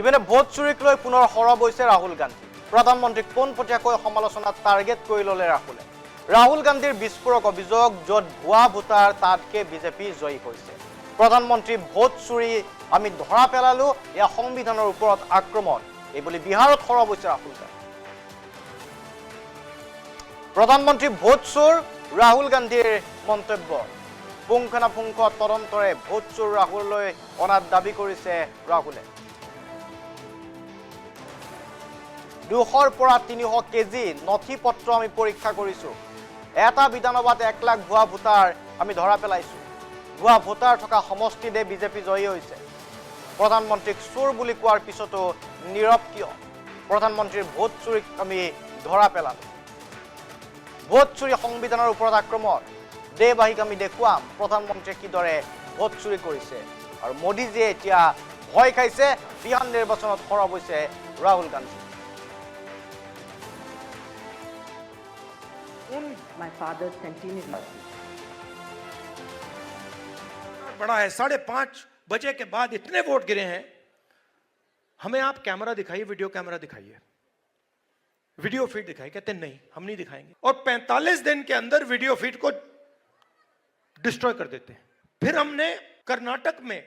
ইপিনে ভোট চুৰিক লৈ পুনৰ সৰব হৈছে ৰাহুল গান্ধী। প্ৰধানমন্ত্ৰীক পোনপটীয়াকৈ সমালোচনাত টাৰ্গেট কৰি ল'লে ৰাহুলে। ৰাহুল গান্ধীৰ বিস্ফোৰক অভিযোগ, য'ত ভুৱা ভোটাৰ তাতকে বিজেপি জয়ী হৈছে। প্ৰধানমন্ত্ৰী ভোট চুৰি আমি ধৰা পেলালো, এয়া সংবিধানৰ ওপৰত আক্ৰমণ, এই বুলি বিহাৰত সৰব হৈছে ৰাহুল গান্ধী। প্ৰধানমন্ত্ৰী ভোট চোৰ, ৰাহুল গান্ধীৰ মন্তব্য। পুংখানাপুংখ তদন্তৰে ভোট চোৰ ৰাহুললৈ অনাত দাবী কৰিছে ৰাহুলে। 200ৰ পৰা 300 কেজি নথি পত্ৰ আমি পৰীক্ষা কৰিছো। এটা বিধানসভাত 1 লাখ ভুৱা ভোটাৰ আমি ধৰা পেলাইছো। ভুৱা ভোটাৰ থকা সমষ্টিতে বিজেপি জয়ী হৈছে। প্ৰধানমন্ত্ৰীক চোৰ বুলি কোৱাৰ পিছতো নীৰৱ কিয়? প্ৰধানমন্ত্ৰীৰ ভোট চুৰিক আমি ধৰা পেলালো। ভোট চুৰি সংবিধানৰ ওপৰত আক্ৰমণ, দেশবাসীক আমি দেখুৱাম প্ৰধানমন্ত্ৰীয়ে কিদৰে ভোট চুৰি কৰিছে। আৰু মোদীজীয়ে এতিয়া ভয় খাইছে, বিহাৰ নিৰ্বাচনত সৰব হৈছে Rahul Gandhi. My father's centenary. बड़ा है, 5:30 बजे के बाद इतने वोट गिरे हैं। हमें आप कैमरा दिखाइए, वीडियो कैमरा दिखाइए, वीडियो फीड दिखाइए। कहते नहीं, हम नहीं दिखाएंगे। और 45 दिन के अंदर वीडियो फीड को डिस्ट्रॉय कर देते हैं। फिर हमने कर्नाटक में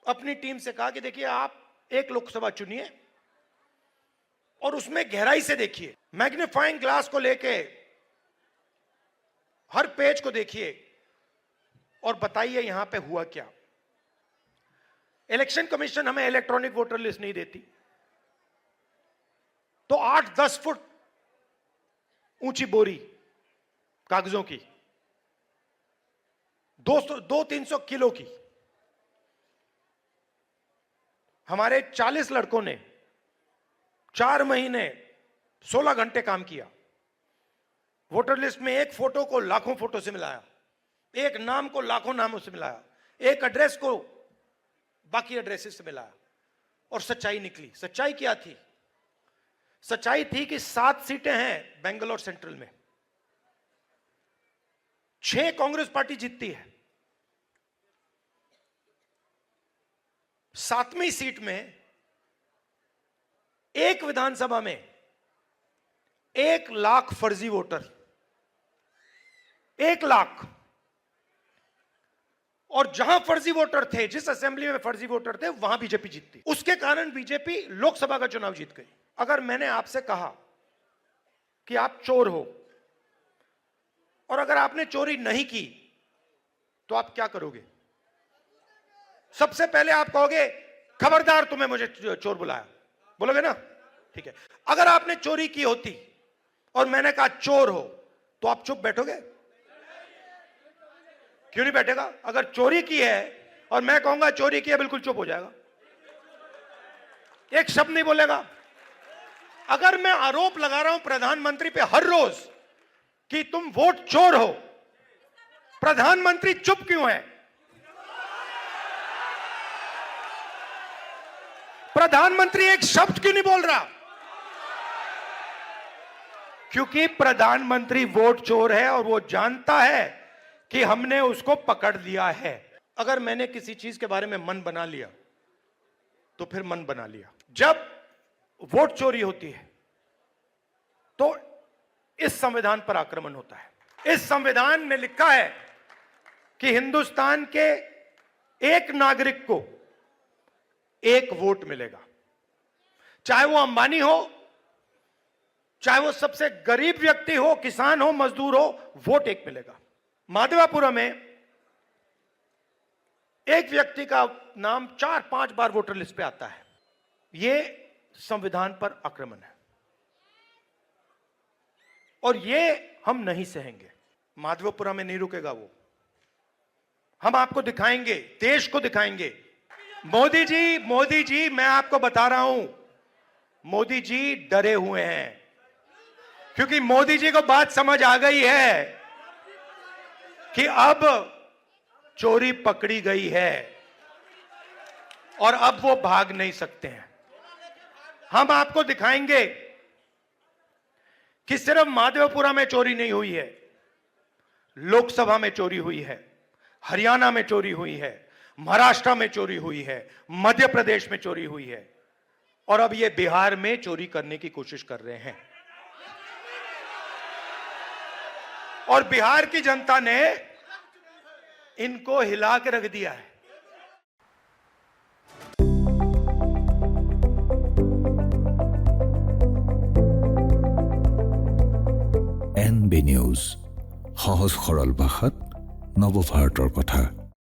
अपनी टीम से कहा कि देखिए, आप एक लोकसभा चुनिए और उसमें गहराई से देखिए, मैग्नीफाइंग ग्लास को लेके हर पेज को देखिए और बताइए यहां पे हुआ क्या। इलेक्शन कमीशन हमें इलेक्ट्रॉनिक वोटर लिस्ट नहीं देती, तो 8-10 फुट ऊंची बोरी कागजों की, 200-300 किलो की, हमारे 40 लड़कों ने 4 महीने 16 घंटे काम किया। वोटर लिस्ट में एक फोटो को लाखों फोटो से मिलाया, एक नाम को लाखों नामों से मिलाया, एक एड्रेस को बाकी एड्रेसेस से मिलाया, और सच्चाई निकली। सच्चाई क्या थी? सच्चाई थी कि 7 सीटें हैं बेंगलोर सेंट्रल में, 6 कांग्रेस पार्टी जीतती है। 7वीं सीट में एक विधानसभा में 1 लाख फर्जी वोटर, 1 लाख। और जहां फर्जी वोटर थे, जिस असेंबली में फर्जी वोटर थे, वहां बीजेपी जीतती। उसके कारण बीजेपी लोकसभा का चुनाव जीत गई। अगर मैंने आपसे कहा कि आप चोर हो, और अगर आपने चोरी नहीं की, तो आप क्या करोगे? सबसे पहले आप कहोगे, खबरदार, तुम्हें मुझे चोर बुलाया, बोलोगे ना? ठीक है। अगर आपने चोरी की होती और मैंने कहा चोर हो, तो आप चुप बैठोगे? क्यों नहीं बैठेगा? अगर चोरी की है और मैं कहूंगा चोरी की है, बिल्कुल चुप हो जाएगा, एक शब्द नहीं बोलेगा। अगर मैं आरोप लगा रहा हूं प्रधानमंत्री पे हर रोज कि तुम वोट चोर हो, प्रधानमंत्री चुप क्यों है? प्रधानमंत्री एक शब्द क्यों नहीं बोल रहा? क्योंकि प्रधानमंत्री वोट चोर है और वो जानता है कि हमने उसको पकड़ लिया है। अगर मैंने किसी चीज के बारे में मन बना लिया, तो फिर मन बना लिया। जब वोट चोरी होती है, तो इस संविधान पर आक्रमण होता है। इस संविधान में लिखा है कि हिंदुस्तान के एक नागरिक को 1 वोट मिलेगा, चाहे वो अंबानी हो, चाहे वो सबसे गरीब व्यक्ति हो, किसान हो, मजदूर हो, वोट 1 मिलेगा। माधवापुरा में एक व्यक्ति का नाम 4-5 बार वोटर लिस्ट पे आता है। यह संविधान पर आक्रमण है, और यह हम नहीं सहेंगे। माधवापुरा में नहीं रुकेगा वो। हम आपको दिखाएंगे, देश को दिखाएंगे। मोदी जी, मैं आपको बता रहा हूं, मोदी जी डरे हुए हैं, क्योंकि मोदी जी को बात समझ आ गई है कि अब चोरी पकड़ी गई है और अब वो भाग नहीं सकते हैं। हम आपको दिखाएंगे कि सिर्फ माधवपुरा में चोरी नहीं हुई है, लोकसभा में चोरी हुई है, हरियाणा में चोरी हुई है, महाराष्ट्र में चोरी हुई है, मध्य प्रदेश में चोरी हुई है, और अब ये बिहार में चोरी करने की कोशिश कर रहे हैं। और बिहार की जनता ने इनको हिला के रख दिया है। NB নিউজ, সহজ সৰল ভাষাত নৱভাৰতৰ কথা।